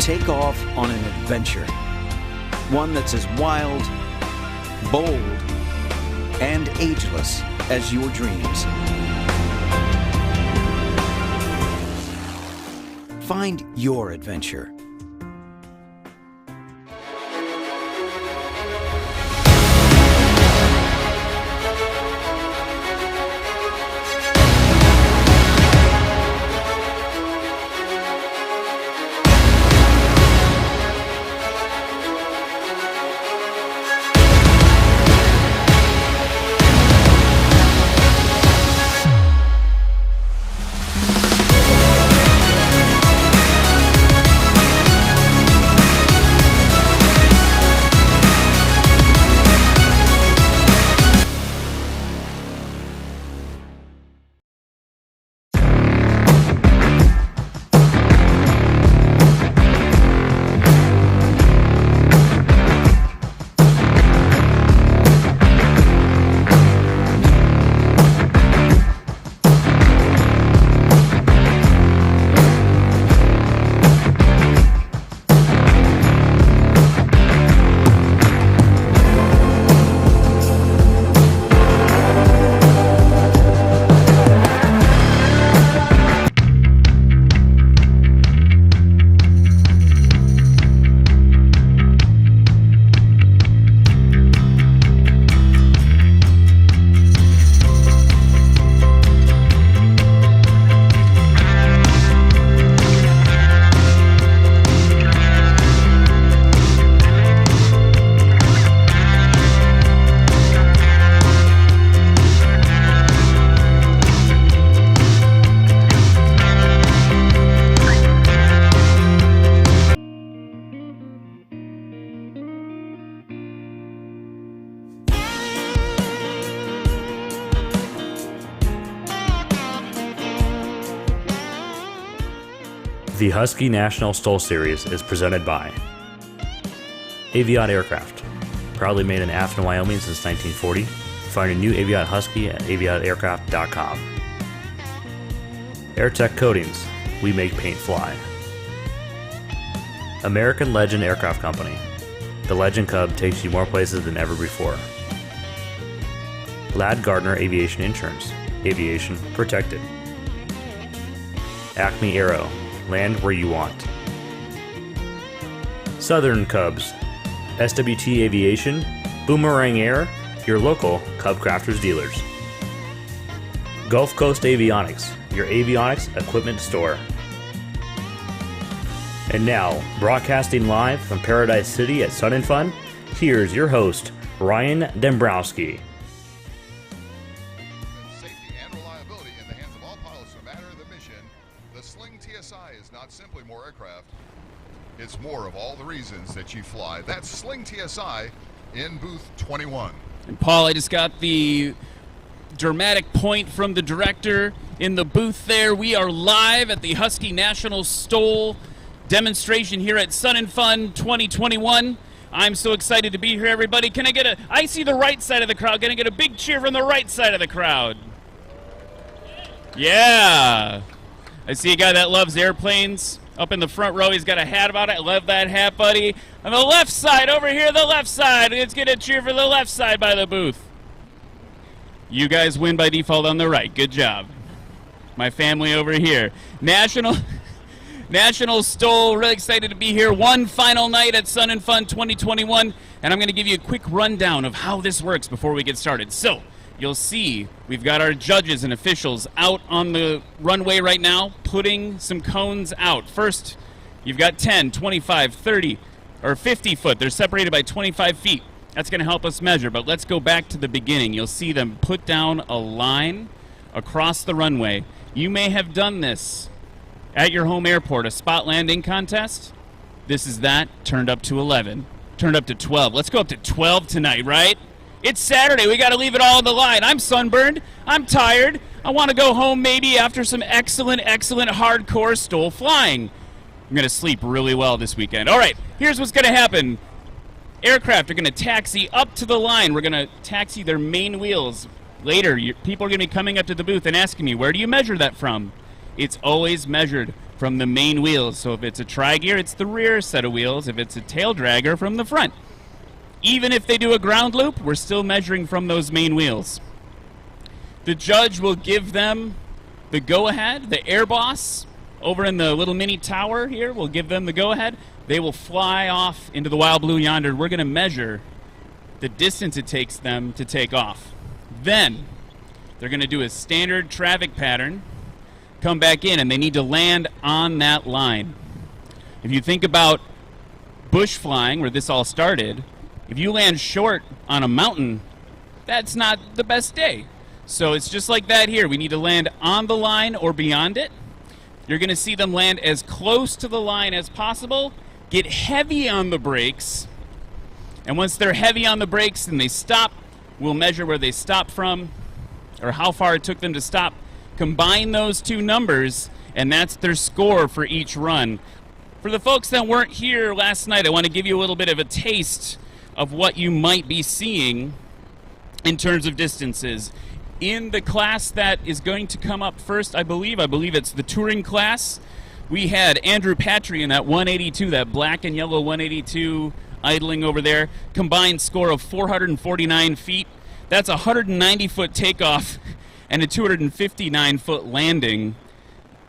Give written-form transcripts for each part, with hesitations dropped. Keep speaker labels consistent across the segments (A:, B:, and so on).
A: Take off on an adventure, one that's as wild, bold, and ageless as your dreams. Find your adventure.
B: The Husky National STOL Series is presented by Aviat Aircraft, proudly made in Afton, Wyoming since 1940. Find a new Aviat Husky at aviataircraft.com. AirTech Coatings, we make paint fly. American Legend Aircraft Company, the Legend Cub takes you more places than ever before. Ladd Gardner Aviation Insurance, aviation protected. Acme Aero, land where you want. Southern Cubs, SWT Aviation, Boomerang Air, your local Cub Crafters dealers. Gulf Coast Avionics, your avionics equipment store. And now, broadcasting live from Paradise City at Sun and Fun, here's your host, Ryan Dombrowski.
C: Safety and reliability in the hands of all pilots, no matter the mission. The Sling TSI is not simply more aircraft. It's more of all the reasons that you fly. That's Sling TSI, in booth 21.
D: And Paul, I just got the dramatic point from the director in the booth there. We are live at the Husky National STOL demonstration here at Sun and Fun 2021. I'm so excited to be here, everybody. Can I get I see the right side of the crowd. Can I get a big cheer from the right side of the crowd? Yeah. I see a guy that loves airplanes up in the front row. He's got a hat about it. I love that hat, buddy. On the left side, over here, the left side. Let's get a cheer for the left side by the booth. You guys win by default on the right. Good job. My family over here. National STOL, really excited to be here. One final night at Sun and Fun 2021, and I'm going to give you a quick rundown of how this works before we get started. So, you'll see we've got our judges and officials out on the runway right now, putting some cones out. First, you've got 10, 25, 30, or 50 foot. They're separated by 25 feet. That's going to help us measure, but let's go back to the beginning. You'll see them put down a line across the runway. You may have done this at your home airport, a spot landing contest. This is that turned up to 11, turned up to 12. Let's go up to 12 tonight, right? It's Saturday. We got to leave it all on the line. I'm sunburned. I'm tired. I want to go home maybe after some excellent hardcore STOL flying. I'm going to sleep really well this weekend. All right, here's what's going to happen. Aircraft are going to taxi up to the line. We're going to taxi their main wheels. Later, people are going to be coming up to the booth and asking me, where do you measure that from? It's always measured from the main wheels. So if it's a tri-gear, it's the rear set of wheels. If it's a tail dragger, from the front. Even if they do a ground loop, we're still measuring from those main wheels. The judge will give them the go-ahead. The air boss over in the little mini tower here will give them the go-ahead. They will fly off into the wild blue yonder. We're going to measure the distance it takes them to take off. Then they're going to do a standard traffic pattern, come back in, and they need to land on that line. If you think about bush flying, where this all started, if you land short on a mountain, that's not the best day. So it's just like that here. We need to land on the line or beyond it. You're going to see them land as close to the line as possible, get heavy on the brakes, and once they're heavy on the brakes and they stop, we'll measure where they stopped from or how far it took them to stop. Combine those two numbers, and that's their score for each run. For the folks that weren't here last night, I want to give you a little bit of a taste of what you might be seeing in terms of distances. In the class that is going to come up first, I believe it's the touring class, we had Andrew Patry in that 182, that black and yellow 182 idling over there, combined score of 449 feet. That's a 190-foot takeoff and a 259-foot landing.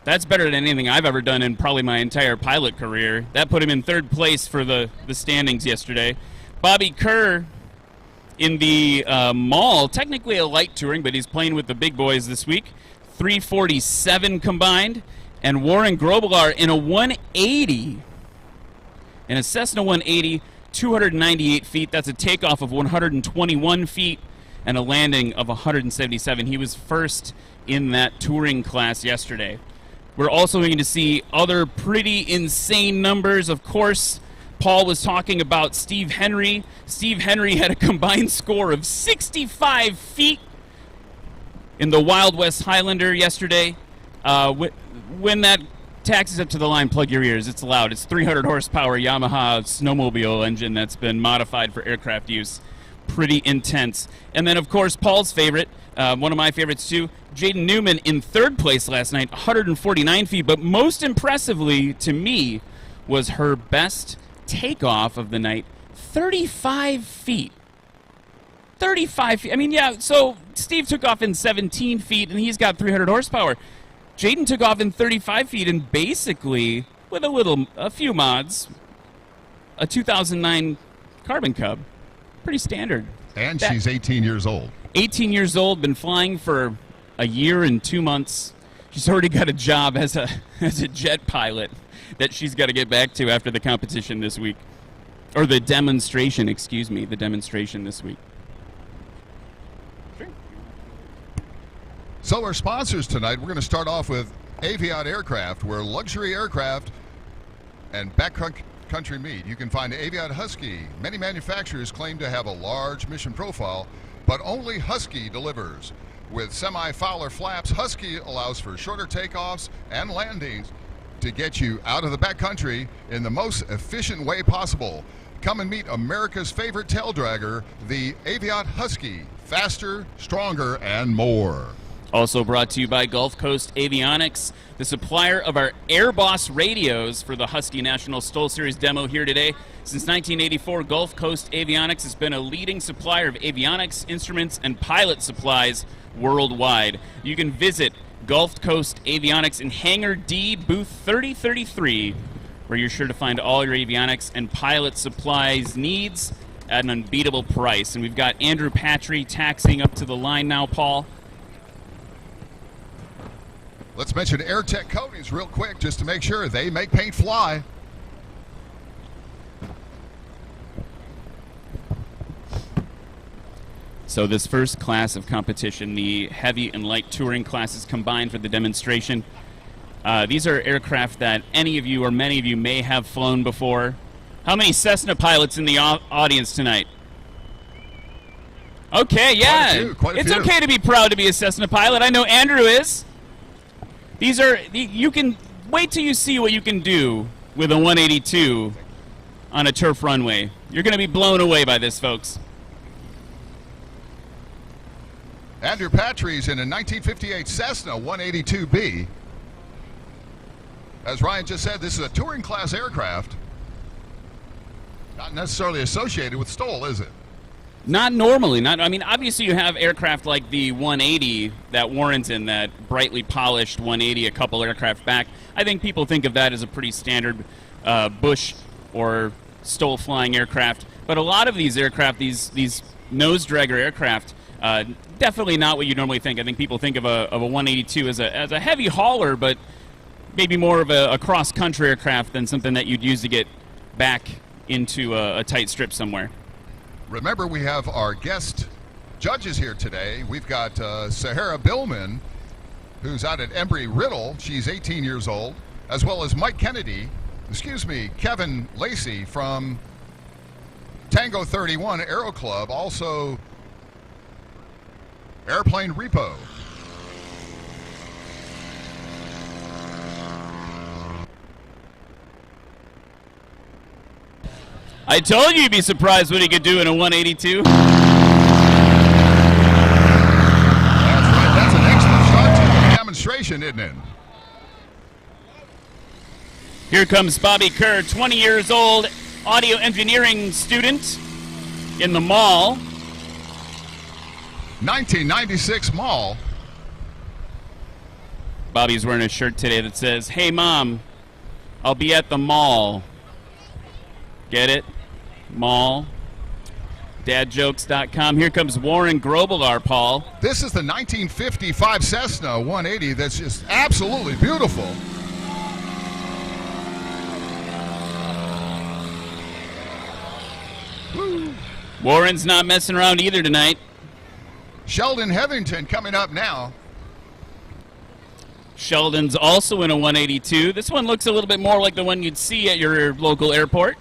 D: That's better than anything I've ever done in probably my entire pilot career. That put him in third place for the standings yesterday. Bobby Kerr in the mall, technically a light touring, but he's playing with the big boys this week. 347 combined. And Warren Grobelar in a 180, in a Cessna 180, 298 feet. That's a takeoff of 121 feet and a landing of 177. He was first in that touring class yesterday. We're also going to see other pretty insane numbers. Of course, Paul was talking about Steve Henry. Steve Henry had a combined score of 65 feet in the Wild West Highlander yesterday. When that taxis up to the line, plug your ears. It's loud. It's 300 horsepower Yamaha snowmobile engine that's been modified for aircraft use. Pretty intense. And then, of course, Paul's favorite, one of my favorites too, Jaden Newman in third place last night, 149 feet. But most impressively to me was her best takeoff of the night, 35 feet. 35 feet. I mean, yeah, so Steve took off in 17 feet, and he's got 300 horsepower. Jaden took off in 35 feet, and basically, with a few mods, a 2009 Carbon Cub. Pretty standard.
C: And she's 18 years old.
D: 18 years old, been flying for a year and 2 months. She's already got a job as a jet pilot that she's got to get back to after the competition this week. Or the demonstration, the demonstration this week. Sure.
C: So our sponsors tonight, we're going to start off with Aviat Aircraft, where luxury aircraft and backcountry backcountry meet. You can find Aviat Husky. Many manufacturers claim to have a large mission profile, but only Husky delivers. With semi-Fowler flaps, Husky allows for shorter takeoffs and landings to get you out of the backcountry in the most efficient way possible. Come and meet America's favorite tail dragger, the Aviat Husky. Faster, stronger, and more.
D: Also brought to you by Gulf Coast Avionics, the supplier of our Airboss radios for the Husky National STOL Series demo here today. Since 1984, Gulf Coast Avionics has been a leading supplier of avionics, instruments, and pilot supplies worldwide. You can visit Gulf Coast Avionics in Hangar D, booth 3033, where you're sure to find all your avionics and pilot supplies needs at an unbeatable price. And we've got Andrew Patry taxiing up to the line now, Paul.
C: Let's mention AirTech Coatings real quick just to make sure they make paint fly.
D: So this first class of competition, the heavy and light touring classes combined for the demonstration. These are aircraft that any of you or many of you may have flown before. How many Cessna pilots in the audience tonight? Okay, yeah.
C: Quite a few.
D: It's okay to be proud to be a Cessna pilot. I know Andrew is. You can wait till you see what you can do with a 182 on a turf runway. You're going to be blown away by this, folks.
C: Andrew Patry's in a 1958 Cessna 182B. As Ryan just said, this is a touring class aircraft. Not necessarily associated with STOL, is it?
D: Not normally. I mean, obviously you have aircraft like the 180 that Warren's in, that brightly polished 180 a couple aircraft back. I think people think of that as a pretty standard Bush or STOL flying aircraft. But a lot of these aircraft, these nose dragger aircraft, definitely not what you normally think. I think people think of a 182 as a heavy hauler, but maybe more of a cross-country aircraft than something that you'd use to get back into a tight strip somewhere.
C: Remember, we have our guest judges here today. We've got Sahara Billman, who's out at Embry-Riddle. She's 18 years old, as well as Kevin Lacey from Tango 31 Aero Club, also Airplane Repo.
D: I told you you'd be surprised what he could do in a 182.
C: That's right. That's an excellent start to the demonstration, isn't it?
D: Here comes Bobby Kerr, 20 years old, audio engineering student in the mall.
C: 1996 mall.
D: Bobby's wearing a shirt today that says, "Hey Mom, I'll be at the mall." Get it? Mall. Dadjokes.com. Here comes Warren Grobelar, Paul.
C: This is the 1955 Cessna 180 that's just absolutely beautiful. Woo.
D: Warren's not messing around either tonight.
C: Sheldon Hetherington coming up now.
D: Sheldon's also in a 182. This one looks a little bit more like the one you'd see at your local airport.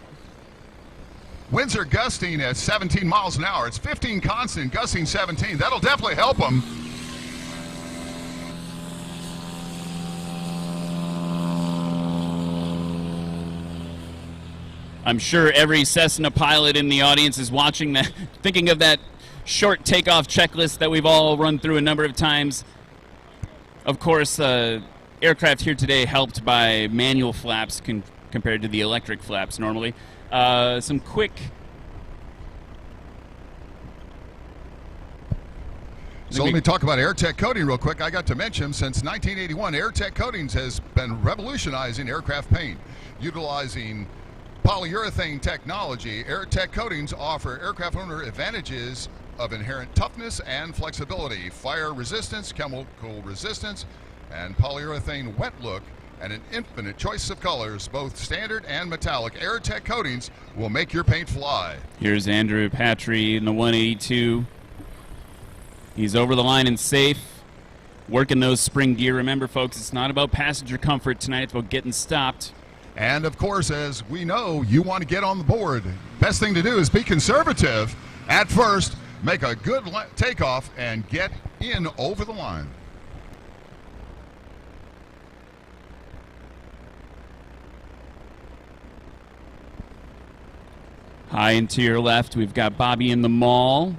C: Winds are gusting at 17 miles an hour. It's 15 constant, gusting 17. That'll definitely help them.
D: I'm sure every Cessna pilot in the audience is watching that, thinking of that short takeoff checklist that we've all run through a number of times. Of course, aircraft here today helped by manual flaps compared to the electric flaps normally. Some quick...
C: So let me talk about AirTech Coating real quick. I got to mention, since 1981, AirTech Coatings has been revolutionizing aircraft paint. Utilizing polyurethane technology, AirTech Coatings offer aircraft owner advantages of inherent toughness and flexibility, fire resistance, chemical resistance, and polyurethane wet look, and an infinite choice of colors, both standard and metallic. AirTech Coatings will make your paint fly.
D: Here's Andrew Patry in the 182. He's over the line and safe, working those spring gear. Remember, folks, it's not about passenger comfort tonight. It's about getting stopped.
C: And, of course, as we know, you want to get on the board. Best thing to do is be conservative at first, make a good takeoff, and get in over the line.
D: High and to your left, we've got Bobby in the mall.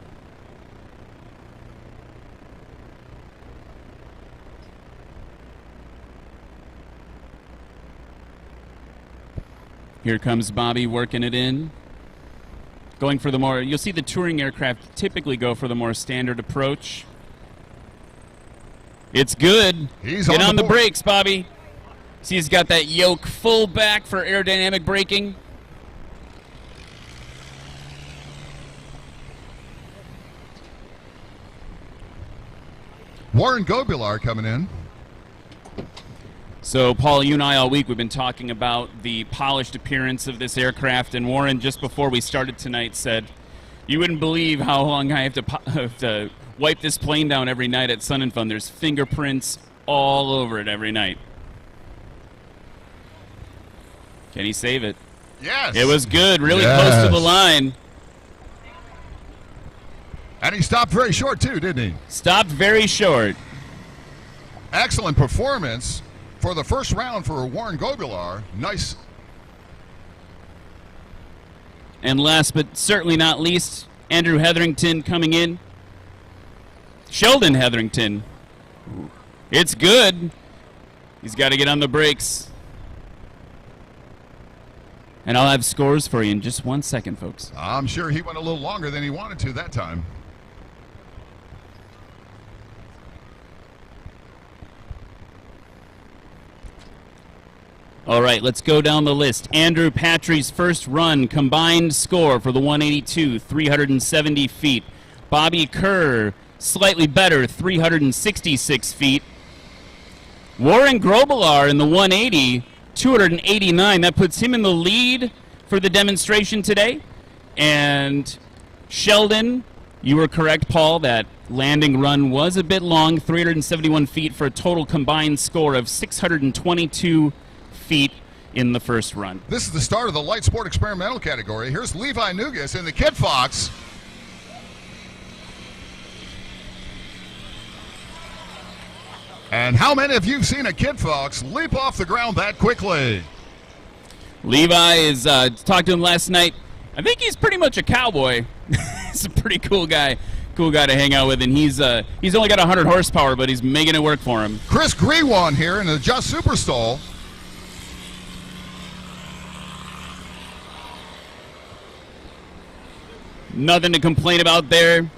D: Here comes Bobby working it in. Going for the more, you'll see the touring aircraft typically go for the more standard approach. It's good. Get on the brakes, Bobby. See, he's got that yoke full back for aerodynamic braking.
C: Warren Gobular coming in.
D: So, Paul, you and I all week, we've been talking about the polished appearance of this aircraft, and Warren, just before we started tonight, said, you wouldn't believe how long I have to wipe this plane down every night at Sun and Fun. There's fingerprints all over it every night. Can he save it?
C: Yes.
D: It was good, really close to the line.
C: And he stopped very short, too, didn't he?
D: Stopped very short.
C: Excellent performance for the first round for Warren Gobular. Nice.
D: And last but certainly not least, Andrew Hetherington coming in. Sheldon Hetherington. It's good. He's got to get on the brakes. And I'll have scores for you in just 1 second, folks.
C: I'm sure he went a little longer than he wanted to that time.
D: All right, let's go down the list. Andrew Patry's first run, combined score for the 182, 370 feet. Bobby Kerr, slightly better, 366 feet. Warren Grobelar in the 180, 289. That puts him in the lead for the demonstration today. And Sheldon, you were correct, Paul, that landing run was a bit long, 371 feet for a total combined score of 622 feet in the first run.
C: This is the start of the light sport experimental category. Here's Levi Nugas in the Kit Fox. And how many of you have seen a Kit Fox leap off the ground that quickly?
D: Levi is, talked to him last night. I think he's pretty much a cowboy. He's a pretty cool guy. Cool guy to hang out with, and he's only got 100 horsepower, but he's making it work for him.
C: Chris Grewan here in the Just Super STOL.
D: Nothing to complain about there.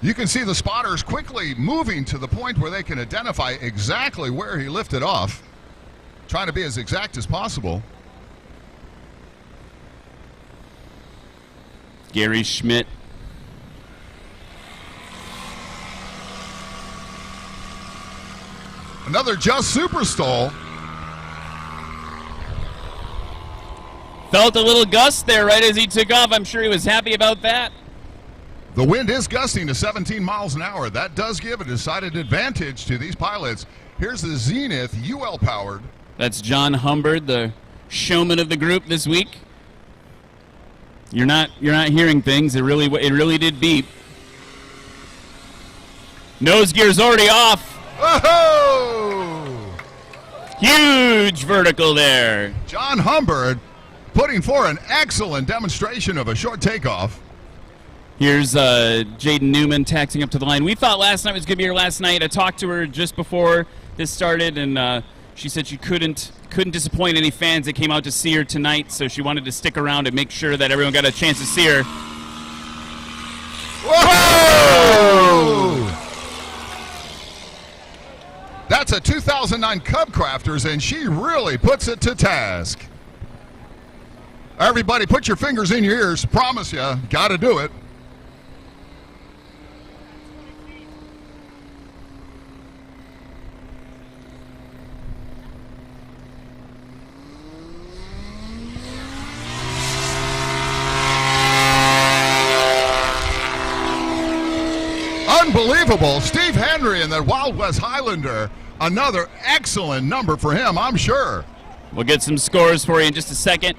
C: You can see the spotters quickly moving to the point where they can identify exactly where he lifted off, trying to be as exact as possible.
D: Gary Schmidt.
C: Another Just Super STOL.
D: Felt a little gust there right as he took off. I'm sure he was happy about that.
C: The wind is gusting to 17 miles an hour. That does give a decided advantage to these pilots. Here's the Zenith UL powered.
D: That's John Humbard, the showman of the group this week. You're not hearing things. It really did beep. Nose gear's already off.
C: Oh!
D: Huge vertical there.
C: John Humbard putting forth an excellent demonstration of a short takeoff.
D: Here's Jaden Newman taxiing up to the line. We thought last night was going to be her last night. I talked to her just before this started, and she said she couldn't disappoint any fans that came out to see her tonight, so she wanted to stick around and make sure that everyone got a chance to see her.
C: Whoa! That's a 2009 Cub Crafters, and she really puts it to task. Everybody put your fingers in your ears. Promise you, got to do it. Unbelievable. Steve Henry and that Wild West Highlander. Another excellent number for him, I'm sure.
D: We'll get some scores for you in just a second.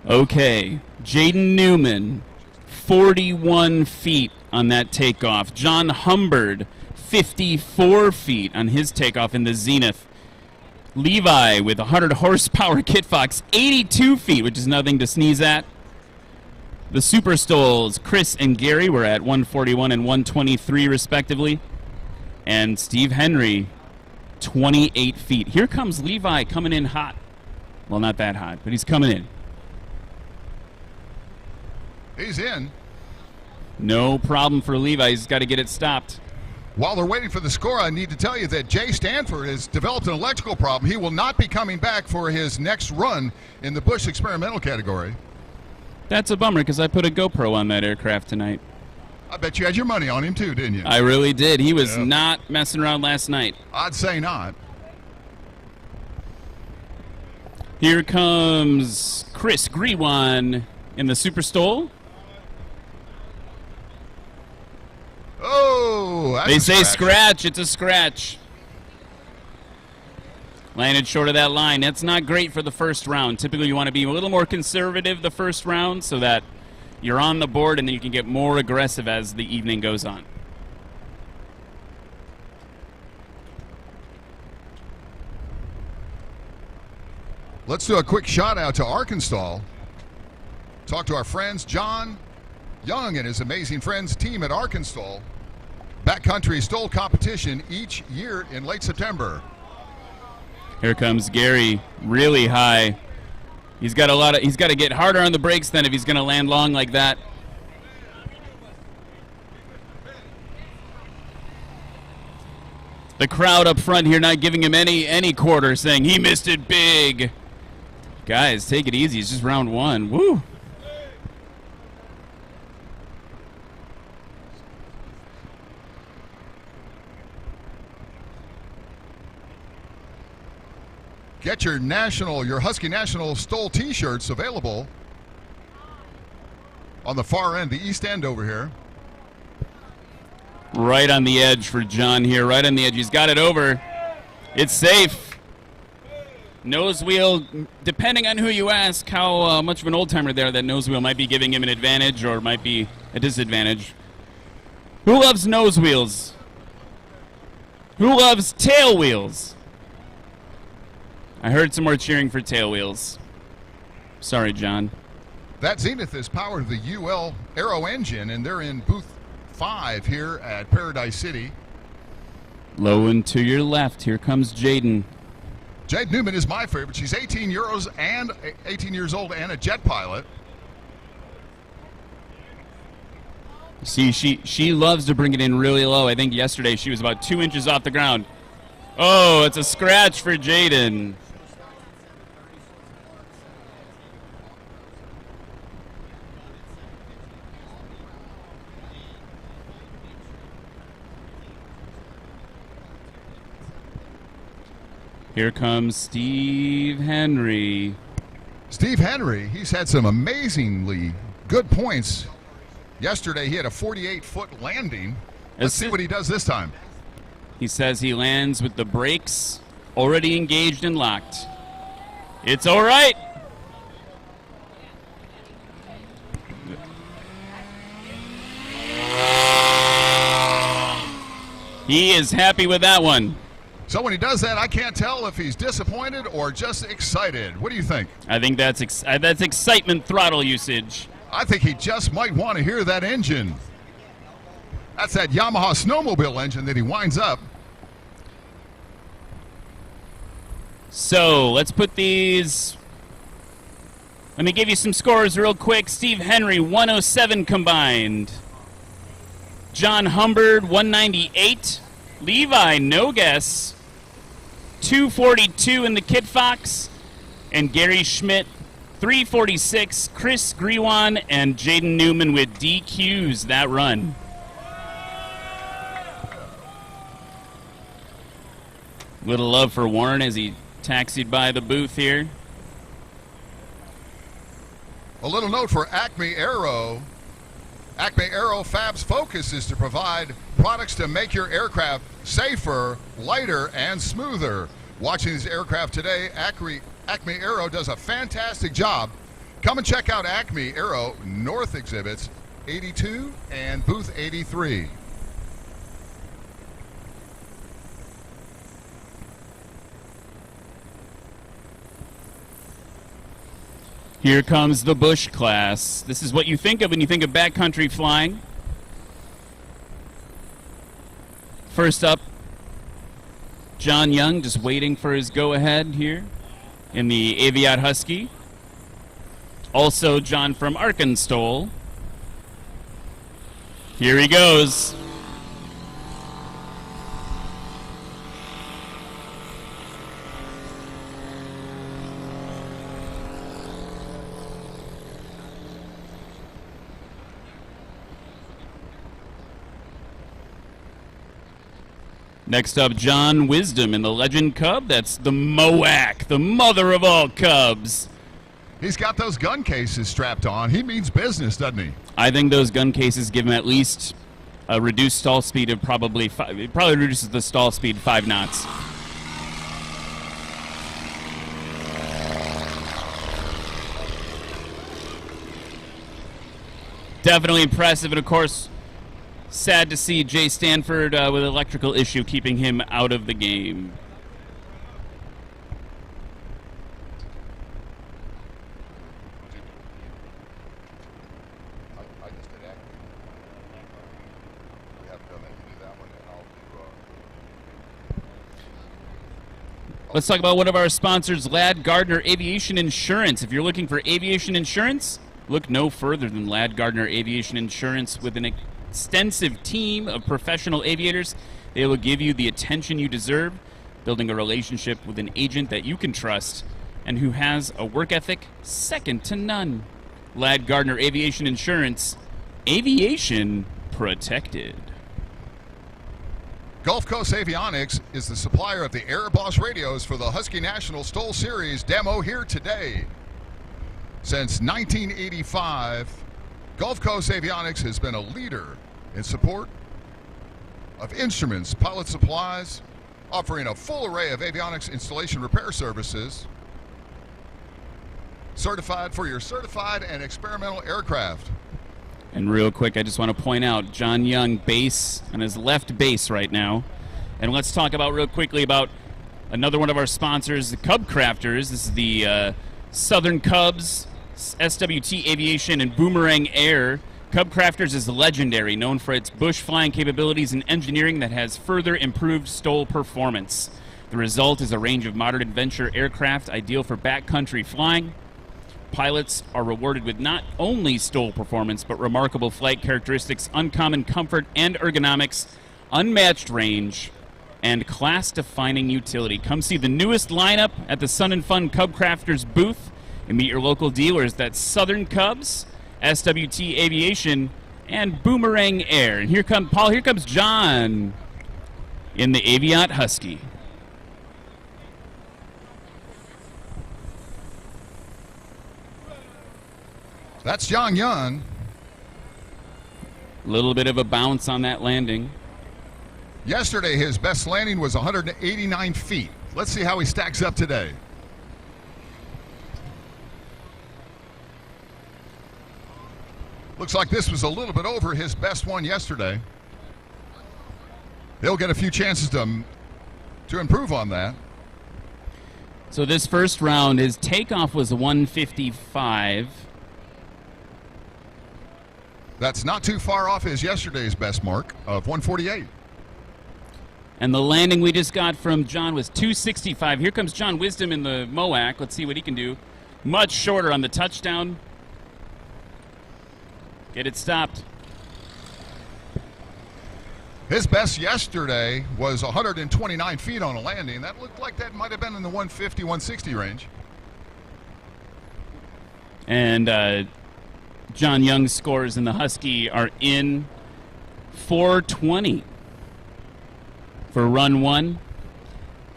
D: Okay, Jaden Newman, 41 feet on that takeoff. John Humbard, 54 feet on his takeoff in the Zenith. Levi with 100 horsepower Kit Fox, 82 feet, which is nothing to sneeze at. The Super Stoles, Chris and Gary, were at 141 and 123 respectively. And Steve Henry, 28 feet. Here comes Levi coming in hot. Well, not that hot, but he's coming in.
C: He's in.
D: No problem for Levi. He's got to get it stopped.
C: While they're waiting for the score, I need to tell you that Jay Stanford has developed an electrical problem. He will not be coming back for his next run in the Busch experimental category.
D: That's a bummer because I put a GoPro on that aircraft tonight.
C: I bet you had your money on him too, didn't you?
D: I really did. He was not messing around last night.
C: I'd say not.
D: Here comes Chris Grewan in the Super Stole.
C: Oh, that's
D: They
C: a
D: say scratch. It's a scratch. Landed short of that line. That's not great for the first round. Typically, you want to be a little more conservative the first round so that you're on the board and then you can get more aggressive as the evening goes on.
C: Let's do a quick shout out to Arkansas. Talk to our friends John Young and his amazing friends team at Arkansas. Backcountry STOL competition each year in late September.
D: Here comes Gary, really high. He's got to get harder on the brakes then if he's going to land long like that. The crowd up front here not giving him any quarter, saying he missed it big. Guys, take it easy. It's just round one. Woo!
C: Get your Husky National STOL t-shirts available on the far end, the east end over here.
D: Right on the edge for John here, right on the edge. He's got it over. It's safe. Nose wheel, depending on who you ask, how much of an old-timer there, that nose wheel might be giving him an advantage or might be a disadvantage. Who loves nose wheels? Who loves tail wheels? I heard some more cheering for tail wheels. Sorry, John.
C: That Zenith is powered with the UL Aero engine, and they're in booth 5 here at Paradise City.
D: Low and to your left, here comes Jaden.
C: Jade Newman is my favorite. She's 18 years old and a jet pilot.
D: See, she loves to bring it in really low. I think yesterday she was about 2 inches off the ground. Oh, it's a scratch for Jaden. Here comes Steve Henry.
C: Steve Henry, he's had some amazingly good points. Yesterday he had a 48-foot landing. Let's see what he does this time.
D: He says he lands with the brakes already engaged and locked. It's all right. He is happy with that one.
C: So when he does that, I can't tell if he's disappointed or just excited. What do you think?
D: I think that's excitement throttle usage.
C: I think he just might want to hear that engine. That's that Yamaha snowmobile engine that he winds up.
D: So let's put these. Let me give you some scores real quick. Steve Henry, 107 combined. John Humbard, 198. Levi, no guess, 242 in the Kit Fox. And Gary Schmidt, 346. Chris Grewan and Jaden Newman with DQs that run. Little love for Warren as he taxied by the booth here.
C: A little note for Acme Aero. Acme Aero Fab's focus is to provide products to make your aircraft safer, lighter, and smoother. Watching these aircraft today, Acme Aero does a fantastic job. Come and check out Acme Aero North Exhibits 82 and Booth 83.
D: Here comes the Bush class. This is what you think of when you think of backcountry flying. First up, John Young just waiting for his go-ahead here in the Aviat Husky. Also John from Arkansas. Here he goes. Next up, John Wisdom in the Legend Cub. That's the MOAC, the mother of all Cubs.
C: He's got those gun cases strapped on. He means business, doesn't he?
D: I think those gun cases give him at least a reduced stall speed of probably it probably reduces the stall speed 5 knots. Definitely impressive, and of course, sad to see Jay Stanford with an electrical issue keeping him out of the game. Let's talk about one of our sponsors, Ladd Gardner Aviation Insurance. If you're looking for aviation insurance, look no further than Ladd Gardner Aviation Insurance. With an extensive team of professional aviators, they will give you the attention you deserve, building a relationship with an agent that you can trust and who has a work ethic second to none. Ladd Gardner Aviation Insurance, aviation protected.
C: Gulf Coast Avionics is the supplier of the Air Boss radios for the Husky National STOL Series demo here today. Since 1985, Gulf Coast Avionics has been a leader in support of instruments, pilot supplies, offering a full array of avionics installation repair services, certified for your certified and experimental aircraft.
D: And real quick, I just want to point out John Young base on his left base right now. And let's talk about real quickly about another one of our sponsors, the Cub Crafters. This is the Southern Cubs, SWT Aviation, and Boomerang Air. Cub Crafters is legendary, known for its bush flying capabilities and engineering that has further improved STOL performance. The result is a range of modern adventure aircraft ideal for backcountry flying. Pilots are rewarded with not only STOL performance, but remarkable flight characteristics, uncommon comfort and ergonomics, unmatched range, and class-defining utility. Come see the newest lineup at the Sun and Fun Cub Crafters booth and meet your local dealers. That's Southern Cubs, SWT Aviation, and Boomerang Air. And here comes John in the Aviat Husky.
C: That's John Young.
D: A little bit of a bounce on that landing.
C: Yesterday, his best landing was 189 feet. Let's see how he stacks up today. Looks like this was a little bit over his best one yesterday. He'll get a few chances to improve on that.
D: So this first round, his takeoff was 155.
C: That's not too far off his yesterday's best mark of 148.
D: And the landing we just got from John was 265. Here comes John Wisdom in the MOAC. Let's see what he can do. Much shorter on the touchdown. Get it stopped.
C: His best yesterday was 129 feet on a landing. That looked like that might have been in the 150, 160 range.
D: And John Young's scores in the Husky are in 420 for run one.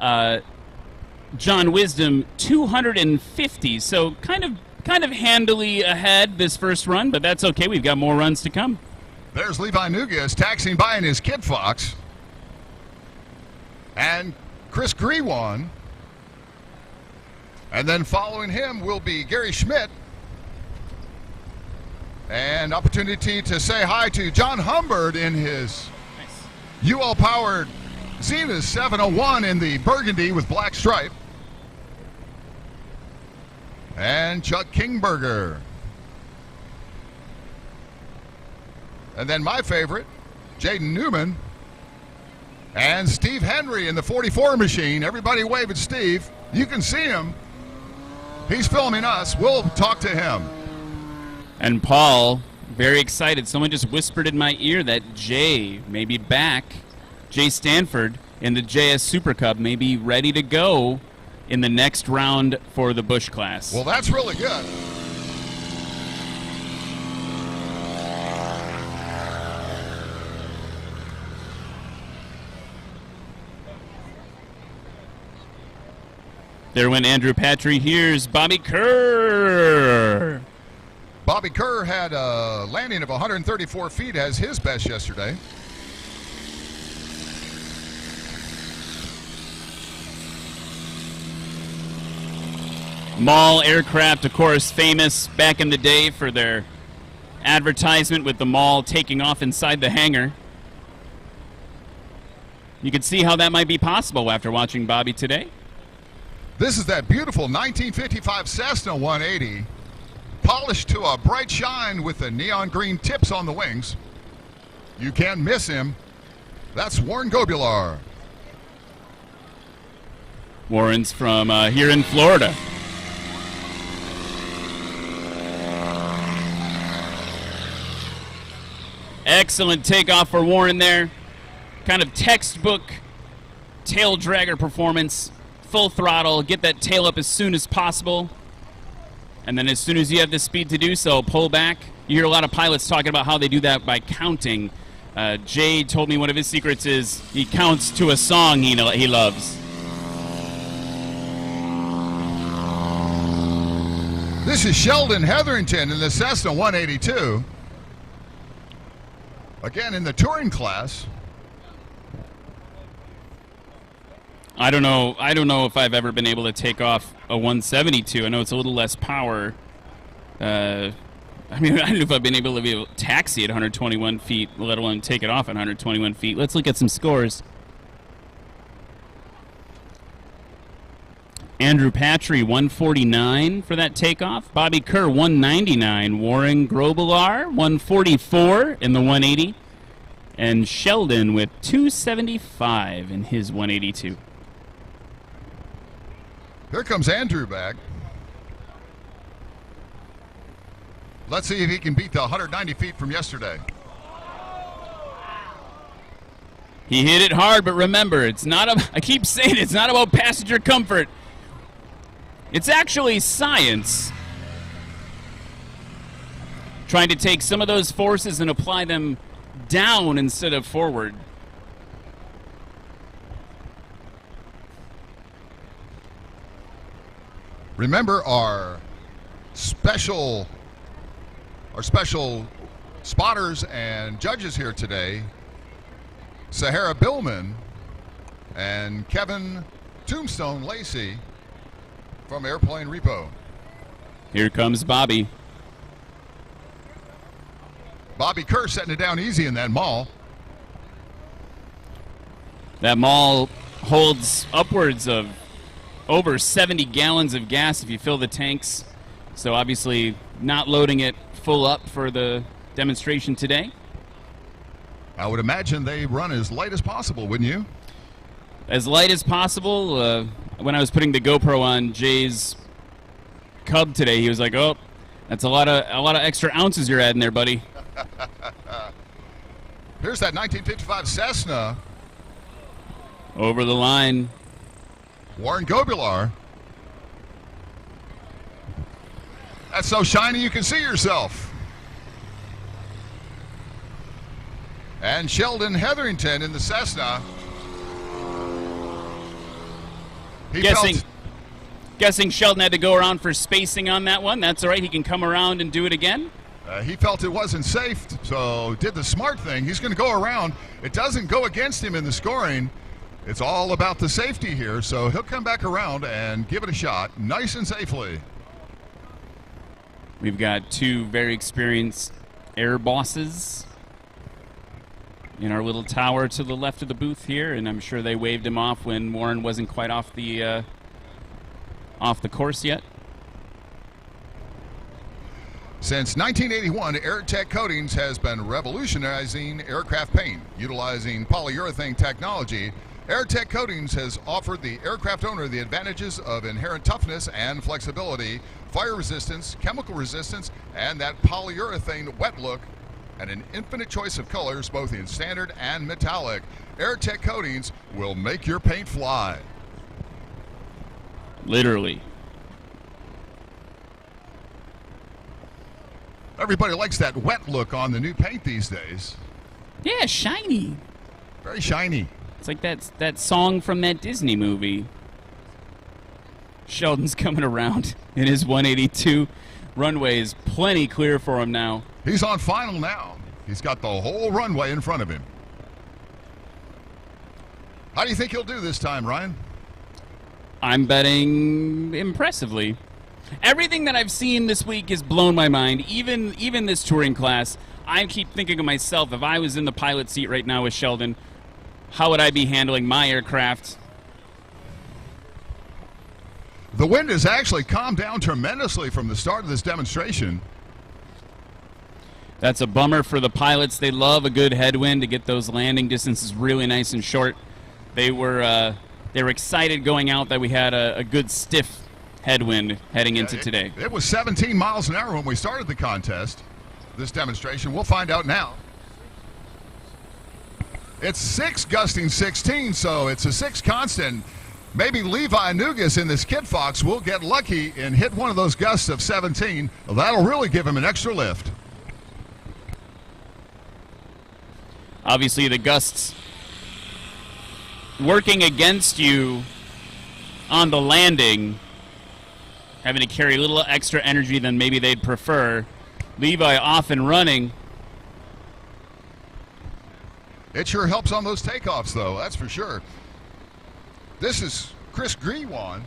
D: John Wisdom 250, so kind of handily ahead this first run, but that's okay. We've got more runs to come.
C: There's Levi Nugas taxiing by in his Kid Fox. And Chris Grewan. And then following him will be Gary Schmidt. And opportunity to say hi to John Humbert in his UL-powered Zenith 701 in the burgundy with black stripe. And Chuck Kingberger. And then my favorite, Jaden Newman. And Steve Henry in the 44 machine. Everybody wave at Steve. You can see him. He's filming us. We'll talk to him.
D: And Paul, very excited. Someone just whispered in my ear that Jay may be back. Jay Stanford in the JS Super Cup may be ready to go in the next round for the Busch class.
C: Well, that's really good.
D: There went Andrew Patry. Here's Bobby Kerr.
C: Bobby Kerr had a landing of 134 feet as his best yesterday.
D: Mall Aircraft, of course, famous back in the day for their advertisement with the Mall taking off inside the hangar. You can see how that might be possible after watching Bobby today.
C: This is that beautiful 1955 Cessna 180, polished to a bright shine with the neon green tips on the wings. You can't miss him. That's Warren Gobular.
D: Warren's from here in Florida. Excellent takeoff for Warren there. Kind of textbook tail dragger performance. Full throttle, get that tail up as soon as possible. And then as soon as you have the speed to do so, pull back. You hear a lot of pilots talking about how they do that by counting. Jay told me one of his secrets is he counts to a song he loves.
C: This is Sheldon Hetherington in the Cessna 182. Again, in the touring class.
D: I don't know if I've ever been able to take off a 172. I know it's a little less power. I don't know if I've been able to taxi at 121 feet, let alone take it off at 121 feet. Let's look at some scores. Andrew Patry, 149 for that takeoff. Bobby Kerr, 199. Warren Grobelar, 144 in the 180. And Sheldon with 275 in his 182.
C: Here comes Andrew back. Let's see if he can beat the 190 feet from yesterday.
D: He hit it hard, but remember, I keep saying it's not about passenger comfort. It's actually science. Trying to take some of those forces and apply them down instead of forward.
C: Remember our special spotters and judges here today, Sahara Billman and Kevin Tombstone Lacey from Airplane Repo.
D: Here comes Bobby.
C: Bobby Kerr setting it down easy in that Mall.
D: That Mall holds upwards of over 70 gallons of gas if you fill the tanks. So obviously not loading it full up for the demonstration today.
C: I would imagine they run as light as possible, wouldn't you?
D: As light as possible. When I was putting the GoPro on Jay's Cub today, he was like, "Oh, that's a lot of extra ounces you're adding there, buddy."
C: Here's that 1955 Cessna.
D: Over the line.
C: Warren Gobular. That's so shiny you can see yourself. And Sheldon Hetherington in the Cessna.
D: Guessing Sheldon had to go around for spacing on that one. That's all right. He can come around and do it again.
C: He felt it wasn't safe, so did the smart thing. He's going to go around. It doesn't go against him in the scoring. It's all about the safety here, so he'll come back around and give it a shot, nice and safely.
D: We've got two very experienced air bosses in our little tower to the left of the booth here, and I'm sure they waved him off when Warren wasn't quite off the course yet.
C: Since 1981, AirTech Coatings has been revolutionizing aircraft paint. Utilizing polyurethane technology, AirTech Coatings has offered the aircraft owner the advantages of inherent toughness and flexibility, fire resistance, chemical resistance, and that polyurethane wet look, and an infinite choice of colors both in standard and metallic. AirTech Coatings will make your paint fly.
D: Literally.
C: Everybody likes that wet look on the new paint these days.
D: Yeah, shiny.
C: Very shiny.
D: It's like that song from that Disney movie. Sheldon's coming around in his 182. Runway is plenty clear for him now.
C: He's on final now. He's got the whole runway in front of him. How do you think he'll do this time, Ryan?
D: I'm betting impressively. Everything that I've seen this week has blown my mind. Even this touring class, I keep thinking of myself, if I was in the pilot seat right now with Sheldon, how would I be handling my aircraft?
C: The wind has actually calmed down tremendously from the start of this demonstration.
D: That's a bummer for the pilots. They love a good headwind to get those landing distances really nice and short. They were excited going out that we had a good stiff headwind heading into today.
C: It was 17 miles an hour when we started the contest, this demonstration. We'll find out now. It's 6 gusting 16, so it's a 6 constant. Maybe Levi Nugas in this Kit Fox will get lucky and hit one of those gusts of 17. That'll really give him an extra lift.
D: Obviously, the gusts working against you on the landing, having to carry a little extra energy than maybe they'd prefer. Levi off and running.
C: It sure helps on those takeoffs, though, that's for sure. This is Chris Greenwan.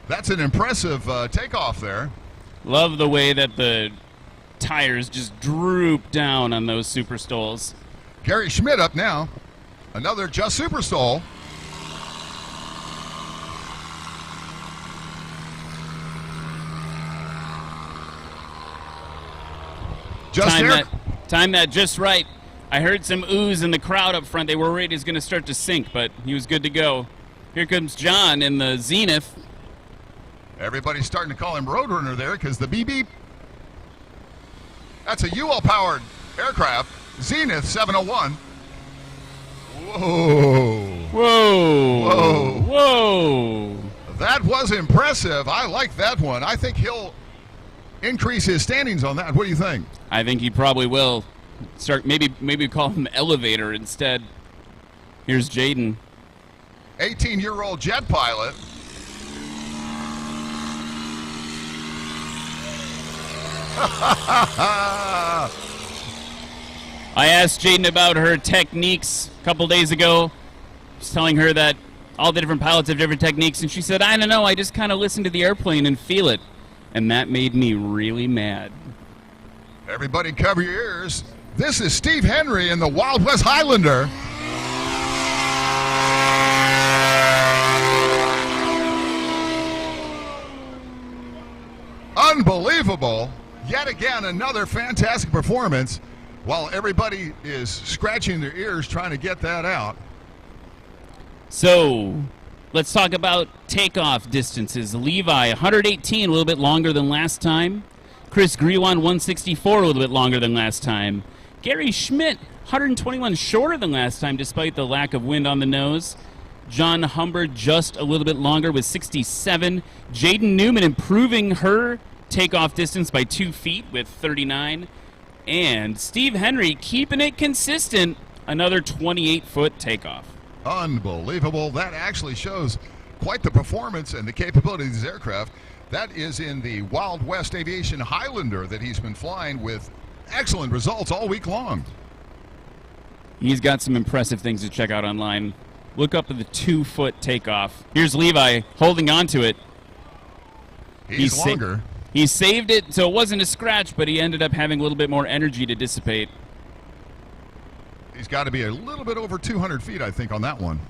C: That's an impressive takeoff there.
D: Love the way that the tires just droop down on those Super Stols.
C: Gary Schmidt up now. Another Just Super Stol.
D: Time that just right. I heard some oohs in the crowd up front. They were worried he was going to start to sink, but he was good to go. Here comes John in the Zenith.
C: Everybody's starting to call him Roadrunner there because the beep beep. That's a UL-powered aircraft, Zenith 701. Whoa.
D: Whoa.
C: Whoa.
D: Whoa.
C: That was impressive. I like that one. I think he'll increase his standings on that. What do you think?
D: I think he probably will. Start maybe call him Elevator instead. Here's Jaden.
C: 18-year-old jet pilot.
D: I asked Jaden about her techniques a couple days ago. Just telling her that all the different pilots have different techniques, and she said, I don't know, I just kind of listen to the airplane and feel it. And that made me really mad.
C: Everybody cover your ears. This is Steve Henry in the Wild West Highlander. Unbelievable. Yet again, another fantastic performance while everybody is scratching their ears trying to get that out.
D: So, let's talk about takeoff distances. Levi, 118, a little bit longer than last time. Chris Greenwan, 164, a little bit longer than last time. Gary Schmidt, 121, shorter than last time despite the lack of wind on the nose. John Humbert, just a little bit longer with 67. Jaden Newman improving her takeoff distance by 2 feet with 39. And Steve Henry keeping it consistent another 28-foot takeoff.
C: Unbelievable. That actually shows quite the performance and the capability of these aircraft. That is in the Wild West Aviation Highlander that he's been flying with excellent results all week long.
D: He's got some impressive things to check out online. Look up at the 2-foot takeoff. Here's Levi holding on to it.
C: He's longer.
D: He saved it so it wasn't a scratch, but he ended up having a little bit more energy to dissipate.
C: He's got to be a little bit over 200 feet, I think, on that one.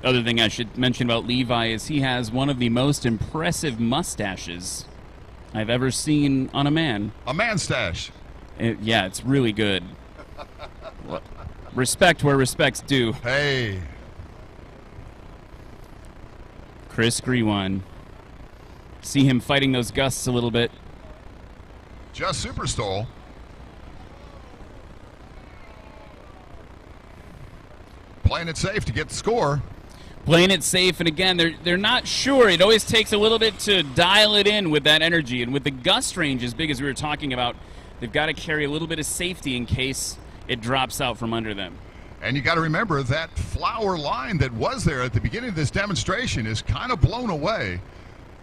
D: Other thing I should mention about Levi is he has one of the most impressive mustaches I've ever seen on a man.
C: A man stash.
D: Yeah, it's really good. Respect where respect's due.
C: Hey.
D: Chris Grewan. See him fighting those gusts a little bit.
C: Just Super STOL. Playing it safe to get the score.
D: Playing it safe, and again, they're not sure. It always takes a little bit to dial it in with that energy, and with the gust range as big as we were talking about, they've got to carry a little bit of safety in case it drops out from under them.
C: And you got to remember that flower line that was there at the beginning of this demonstration is kind of blown away.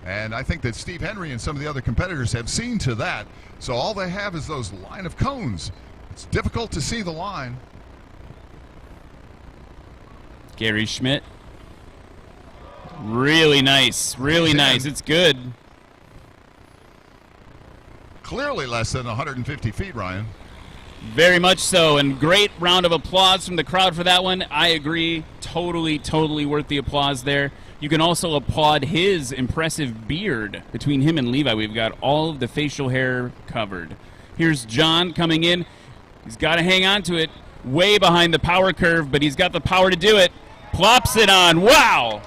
C: And I think that Steve Henry and some of the other competitors have seen to that. So all they have is those line of cones. It's difficult to see the line.
D: Gary Schmidt. Really nice. Really nice. It's good.
C: Clearly less than 150 feet, Ryan.
D: Very much so, and great round of applause from the crowd for that one. I agree. Totally worth the applause there. You can also applaud his impressive beard. Between him and Levi, we've got all of the facial hair covered. Here's John coming in. He's got to hang on to it. Way behind the power curve, but he's got the power to do it. Plops it on. Wow!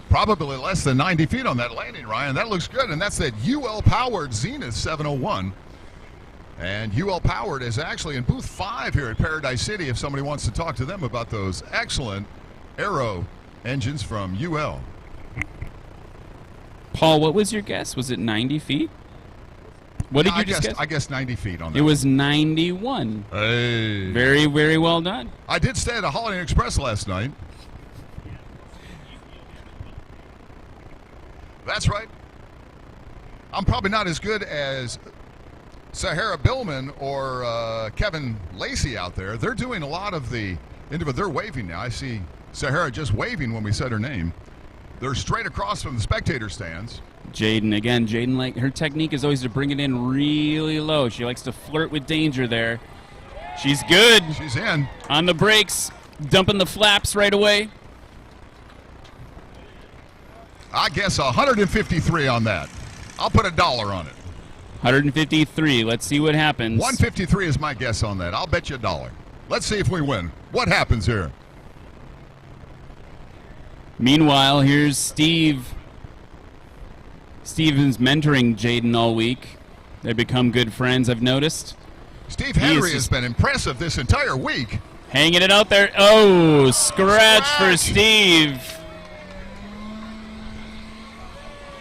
C: Probably less than 90 feet on that landing, Ryan. That looks good, and that's that UL-powered Zenith 701. And UL-powered is actually in booth 5 here at Paradise City if somebody wants to talk to them about those excellent aero engines from UL.
D: Paul, what was your guess? Was it 90 feet? What did you just guess?
C: I guess 90 feet on that.
D: It was 91.
C: Hey.
D: Very well done.
C: I did stay at a Holiday Inn Express last night. That's right. I'm probably not as good as Sahara Billman or Kevin Lacey out there. They're doing a lot of the they're waving now. I see Sahara just waving when we said her name. They're straight across from the spectator stands.
D: Jaden, like her technique is always to bring it in really low. She likes to flirt with danger there. She's good.
C: She's in.
D: On the brakes, dumping the flaps right away.
C: I guess 153 on that. I'll put $1 on it.
D: 153. Let's see what happens.
C: 153 is my guess on that. I'll bet you $1. Let's see if we win. What happens here?
D: Meanwhile, here's Steve. Steven's mentoring Jaden all week. They've become good friends, I've noticed.
C: Steve Henry has been impressive this entire week.
D: Hanging it out there. Oh, scratch for Steve.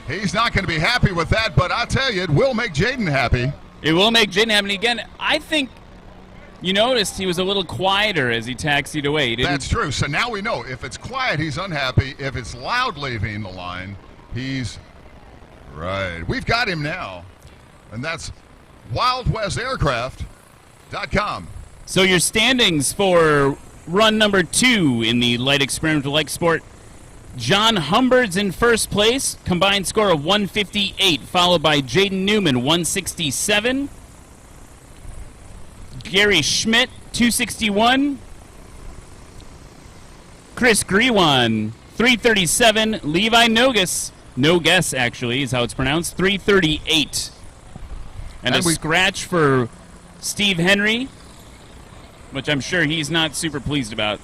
C: He's not going to be happy with that, but I tell you, it will make Jaden happy.
D: It will make Jaden happy. Again, I think you noticed he was a little quieter as he taxied away.
C: That's true. So now we know if it's quiet, he's unhappy. If it's loud leaving the line, he's right. We've got him now, and that's WildWestAircraft.com.
D: So your standings for run number 2 in the light experimental like sport. John Humbard's in first place, combined score of 158, followed by Jaden Newman, 167. Gary Schmidt, 261. Chris Grewan, 337. Levi Nogus, no guess actually is how it's pronounced, 338. And a scratch for Steve Henry, which I'm sure he's not super pleased about.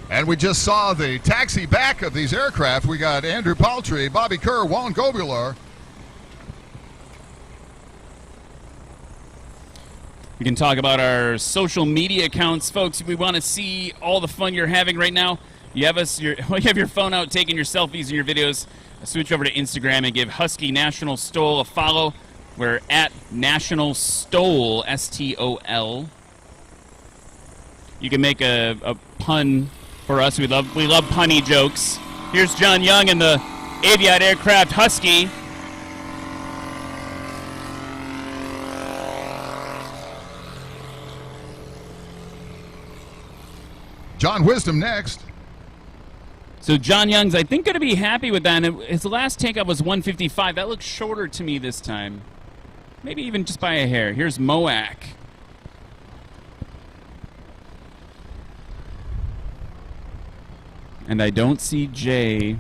C: And we just saw the taxi back of these aircraft. We got Andrew Paltry, Bobby Kerr, Juan Gobular.
D: We can talk about our social media accounts, folks. If we want to see all the fun you're having right now, You have you have your phone out taking your selfies and your videos. Switch over to Instagram and give Husky National STOL a follow. We're at National STOL, STOL. You can make a pun for us. We love punny jokes. Here's John Young in the Aviat Aircraft Husky.
C: John Wisdom next.
D: So John Young's, I think, going to be happy with that. And his last takeoff was 155. That looks shorter to me this time. Maybe even just by a hair. Here's Moak. And I don't see Jay.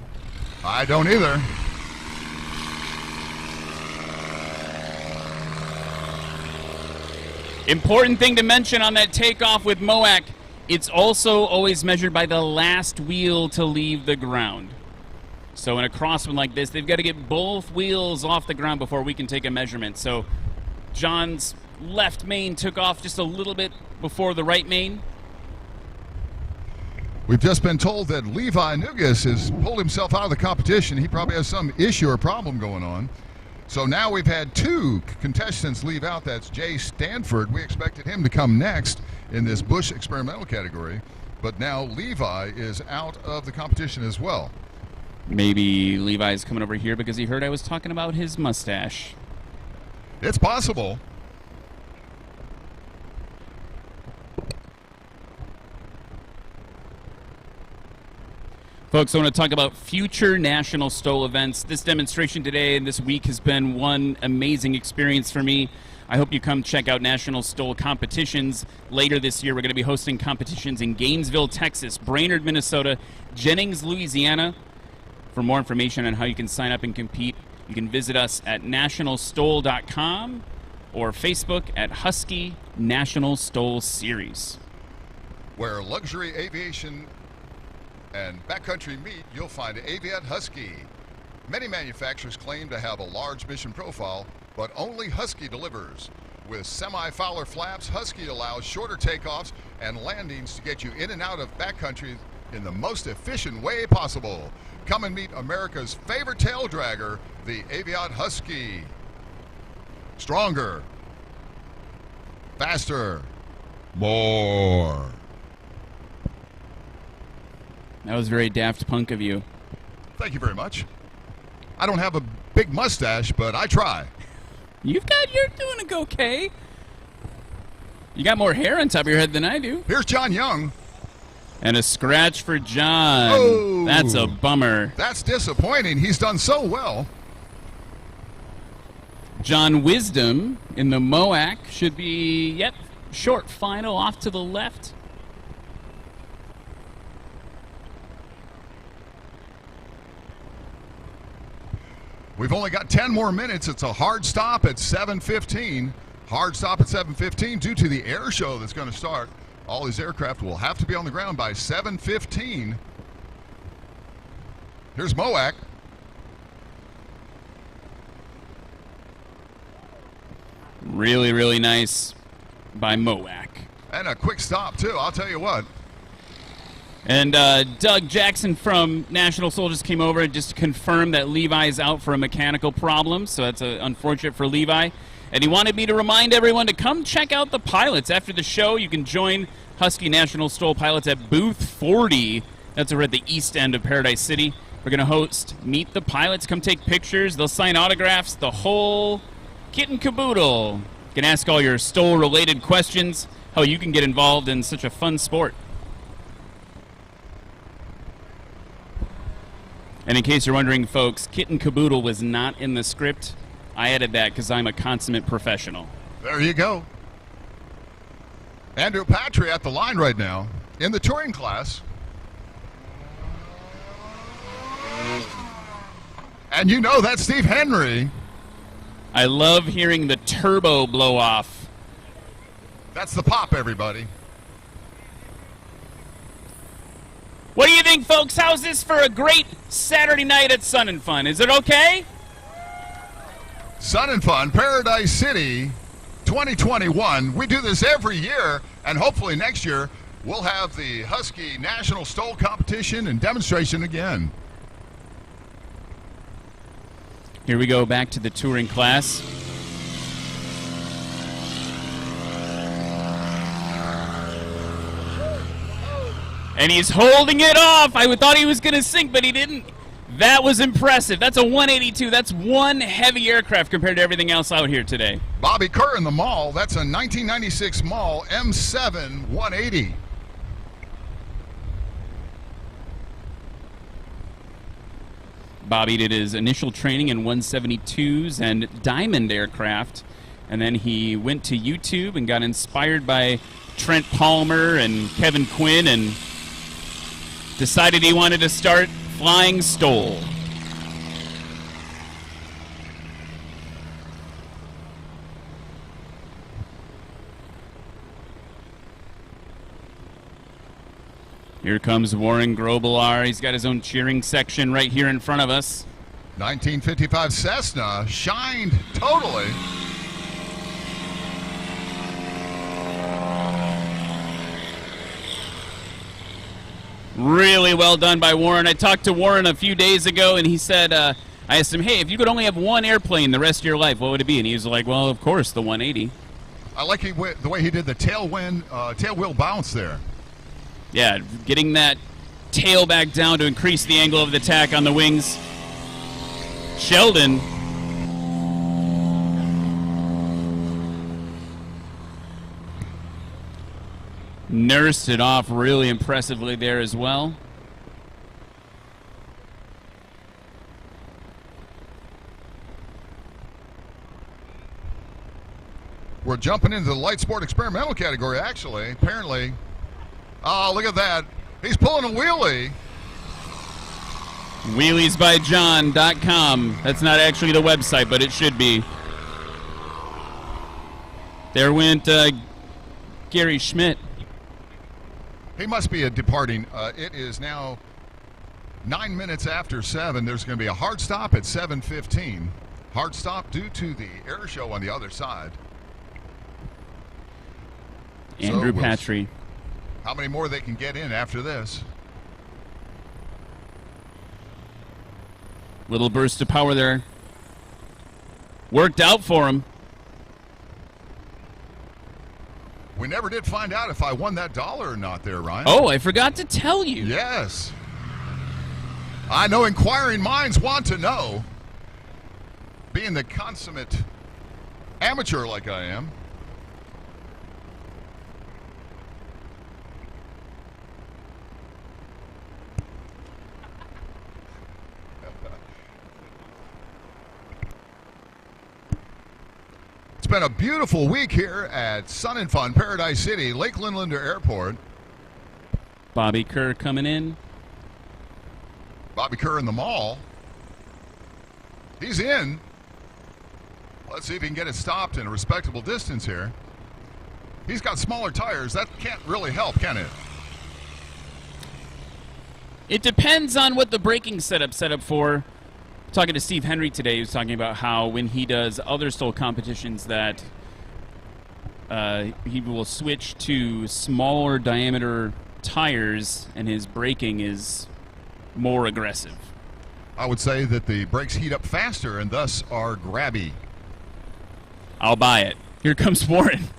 C: I don't either.
D: Important thing to mention on that takeoff with Moak, it's also always measured by the last wheel to leave the ground. So in a crosswind like this, they've got to get both wheels off the ground before we can take a measurement. So John's left main took off just a little bit before the right main.
C: We've just been told that Levi Nugas has pulled himself out of the competition. He probably has some issue or problem going on. So now we've had two contestants leave out. That's Jay Stanford. We expected him to come next in this Bush experimental category. But now Levi is out of the competition as well.
D: Maybe Levi's coming over here because he heard I was talking about his mustache.
C: It's possible.
D: Folks, I want to talk about future National STOL events. This demonstration today and this week has been one amazing experience for me. I hope you come check out National STOL competitions later this year. We're going to be hosting competitions in Gainesville, Texas, Brainerd, Minnesota, Jennings, Louisiana. For more information on how you can sign up and compete, you can visit us at nationalstol.com or Facebook at Husky National STOL Series.
C: Where luxury aviation and backcountry meet, you'll find Aviat Husky. Many manufacturers claim to have a large mission profile, but only Husky delivers. With semi-Fowler flaps, Husky allows shorter takeoffs and landings to get you in and out of backcountry in the most efficient way possible. Come and meet America's favorite tail dragger, the Aviat Husky. Stronger, faster, more.
D: That was very Daft Punk of you.
C: Thank you very much. I don't have a big mustache, but I try.
D: You're doing okay. You got more hair on top of your head than I do.
C: Here's John Young.
D: And a scratch for John.
C: Oh,
D: that's a bummer.
C: That's disappointing. He's done so well.
D: John Wisdom in the Moak should be, yep, short final off to the left.
C: We've only got 10 more minutes. It's a hard stop at 7:15. Hard stop at 7:15 due to the air show that's going to start. All these aircraft will have to be on the ground by 7:15. Here's Moak.
D: Really, really nice by Moak.
C: And a quick stop, too. I'll tell you what.
D: And Doug Jackson from National STOL just came over and just confirmed that Levi's out for a mechanical problem, so that's unfortunate for Levi. And he wanted me to remind everyone to come check out the pilots. After the show, you can join Husky National STOL pilots at Booth 40. That's over at the east end of Paradise City. We're going to host Meet the Pilots. Come take pictures. They'll sign autographs. The whole kit and caboodle. You can ask all your STOL-related questions, how you can get involved in such a fun sport. And in case you're wondering, folks, Kit and Caboodle was not in the script. I added that because I'm a consummate professional.
C: There you go. Andrew Patry at the line right now in the touring class. And you know that's Steve Henry.
D: I love hearing the turbo blow off.
C: That's the pop, everybody.
D: What do you think, folks? How's this for a great Saturday night at Sun and Fun? Is it okay?
C: Sun and Fun, Paradise City, 2021. We do this every year, and hopefully next year we'll have the Husky National STOL competition and demonstration again.
D: Here we go back to the touring class. And he's holding it off. I thought he was going to sink, but he didn't. That was impressive. That's a 182. That's one heavy aircraft compared to everything else out here today.
C: Bobby Kerr in the Mall. That's a 1996 Mall M7 180.
D: Bobby did his initial training in 172s and Diamond aircraft, and then he went to YouTube and got inspired by Trent Palmer and Kevin Quinn and decided he wanted to start flying STOL. Here comes Warren Grobelar. He's got his own cheering section right here in front of us.
C: 1955 Cessna shined totally.
D: Really well done by Warren. I talked to Warren a few days ago, and he said, I asked him, hey, if you could only have one airplane the rest of your life, what would it be? And he was like, well, of course, the 180.
C: I like the way he did the tail wheel bounce there.
D: Yeah, getting that tail back down to increase the angle of the attack on the wings. Sheldon. Nursed it off really impressively there as well.
C: We're jumping into the light sport experimental category, actually. Apparently. Oh, look at that. He's pulling a wheelie.
D: Wheeliesbyjohn.com. That's not actually the website, but it should be. There went Gary Schmidt.
C: He must be departing. It is now 9 minutes after 7. There's going to be a hard stop at 7:15. Hard stop due to the air show on the other side.
D: Andrew Patry.
C: How many more they can get in after this?
D: Little burst of power there. Worked out for him.
C: We never did find out if I won that dollar or not there, Ryan.
D: Oh, I forgot to tell you.
C: Yes. I know inquiring minds want to know. Being the consummate amateur like I am. It's been a beautiful week here at Sun and Fun, Paradise City, Lakeland Linder Airport.
D: Bobby Kerr coming in.
C: Bobby Kerr in the Mall. He's in. Let's see if he can get it stopped in a respectable distance here. He's got smaller tires. That can't really help, can it?
D: It depends on what the braking setup set up for. Talking to Steve Henry today, he was talking about how when he does other STOL competitions that he will switch to smaller diameter tires and his braking is more aggressive.
C: I would say that the brakes heat up faster and thus are grabby.
D: I'll buy it. Here comes Warren.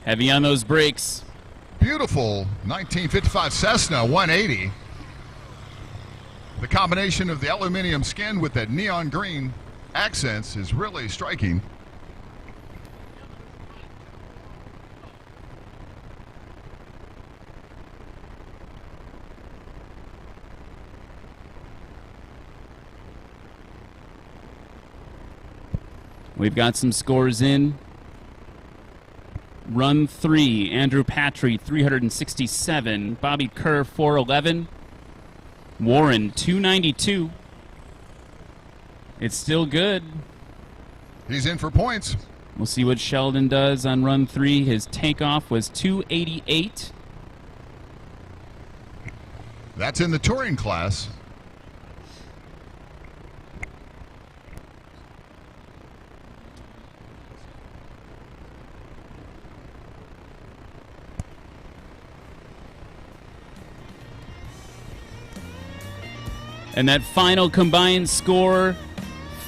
D: Heavy on those brakes.
C: Beautiful 1955 Cessna 180. The combination of the aluminum skin with that neon green accents is really striking.
D: We've got some scores in. Run 3, Andrew Patry, 367. Bobby Kerr, 411. Warren, 292. It's still good.
C: He's in for points.
D: We'll see what Sheldon does on run 3. His takeoff was 288.
C: That's in the touring class.
D: And that final combined score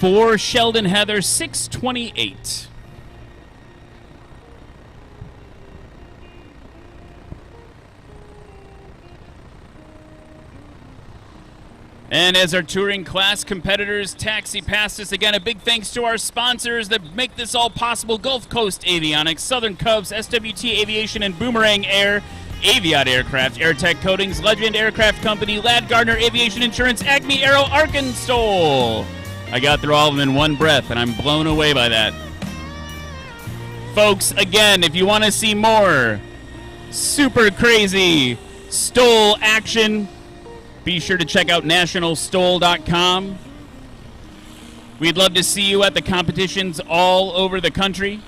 D: for Sheldon Heather, 628. And as our touring class competitors taxi past us again, a big thanks to our sponsors that make this all possible: Gulf Coast Avionics, Southern Cubs, SWT Aviation and Boomerang Air, Aviat Aircraft, AirTech Coatings, Legend Aircraft Company, Ladd Gardner Aviation Insurance, Acme Aero, Arkansas. I got through all of them in one breath, and I'm blown away by that. Folks, again, if you want to see more super crazy STOL action, be sure to check out nationalstol.com. We'd love to see you at the competitions all over the country.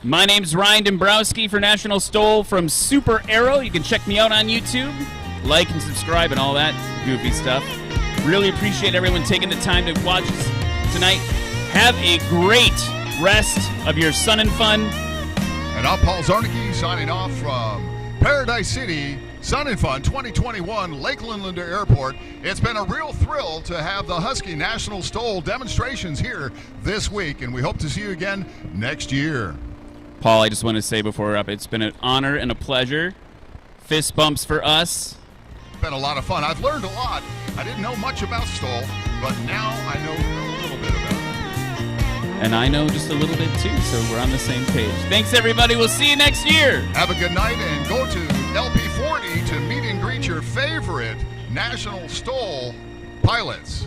D: My name's Ryan Dombrowski for National STOL from Super Aero. You can check me out on YouTube. Like and subscribe and all that goofy stuff. Really appreciate everyone taking the time to watch us tonight. Have a great rest of your sun and fun.
C: And I'm Paul Zarnicki signing off from Paradise City Sun and Fun 2021, Lakeland Airport. It's been a real thrill to have the Husky National STOL demonstrations here this week, and we hope to see you again next year.
D: Paul, I just want to say before we're up, it's been an honor and a pleasure. Fist bumps for us.
C: It's been a lot of fun. I've learned a lot. I didn't know much about STOL, but now I know a little bit about it.
D: And I know just a little bit too, so we're on the same page. Thanks, everybody. We'll see you next year.
C: Have a good night, and go to LP40 to meet and greet your favorite National STOL pilots.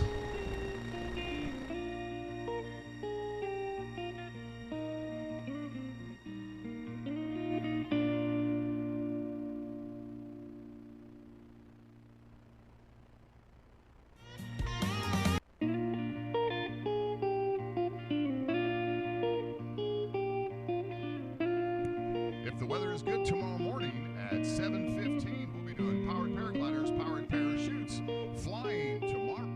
C: If the weather is good tomorrow morning at 7:15, we'll be doing powered paragliders, powered parachutes, flying tomorrow.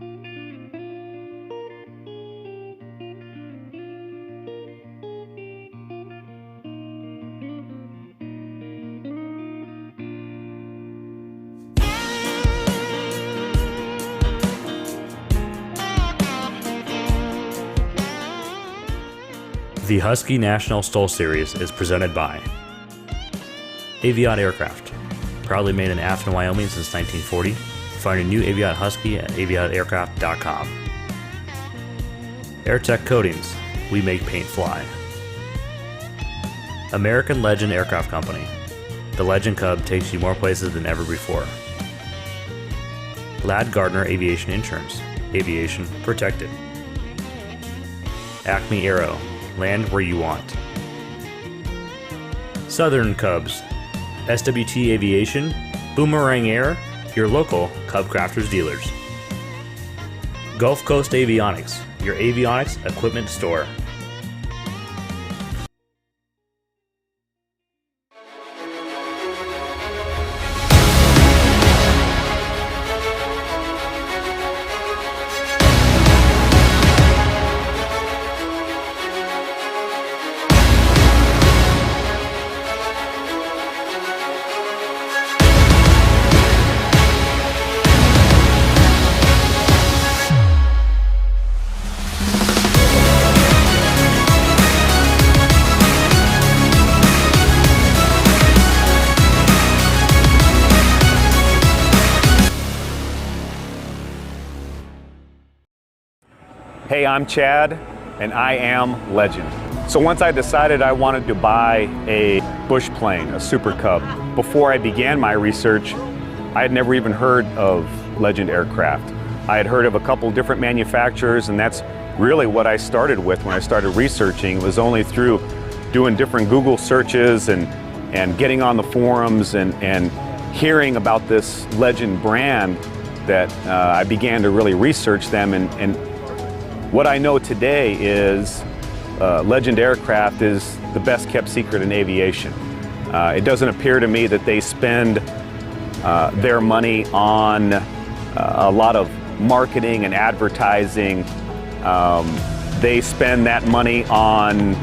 B: The Husky National STOL Series is presented by Aviat Aircraft, proudly made in Afton, Wyoming since 1940. Find a new Aviat Husky at aviataircraft.com. AirTech Coatings, we make paint fly. American Legend Aircraft Company, the Legend Cub takes you more places than ever before. Ladd Gardner Aviation Insurance, aviation protected. Acme Aero, land where you want. Southern Cubs, SWT Aviation, Boomerang Air, your local Cub Crafters dealers. Gulf Coast Avionics, your avionics equipment store.
E: Hey, I'm Chad, and I am Legend. So once I decided I wanted to buy a bush plane, a Super Cub, before I began my research, I had never even heard of Legend Aircraft. I had heard of a couple different manufacturers, and that's really what I started with when I started researching. It was only through doing different Google searches and getting on the forums and hearing about this Legend brand that I began to really research them. And what I know today is Legend Aircraft is the best kept secret in aviation. It doesn't appear to me that they spend their money on a lot of marketing and advertising. They spend that money on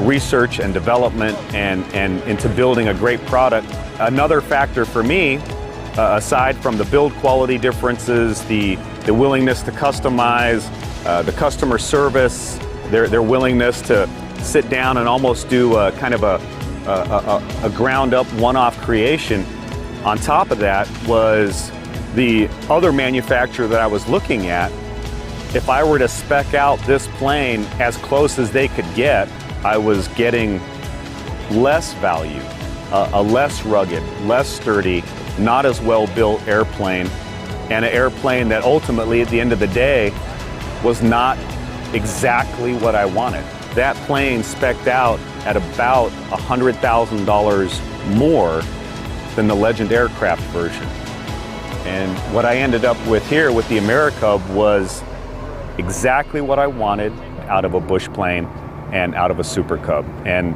E: research and development and into building a great product. Another factor for me aside from the build quality differences, the willingness to customize, the customer service, their willingness to sit down and almost do a kind of a ground up one-off creation. On top of that was the other manufacturer that I was looking at. If I were to spec out this plane as close as they could get, I was getting less value, a less rugged, less sturdy, not as well built airplane, and an airplane that ultimately at the end of the day was not exactly what I wanted. That plane spec'd out at about $100,000 more than the Legend aircraft version. And what I ended up with here with the AmeriCub was exactly what I wanted out of a bush plane and out of a Super Cub. And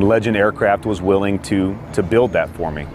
E: Legend Aircraft was willing to build that for me.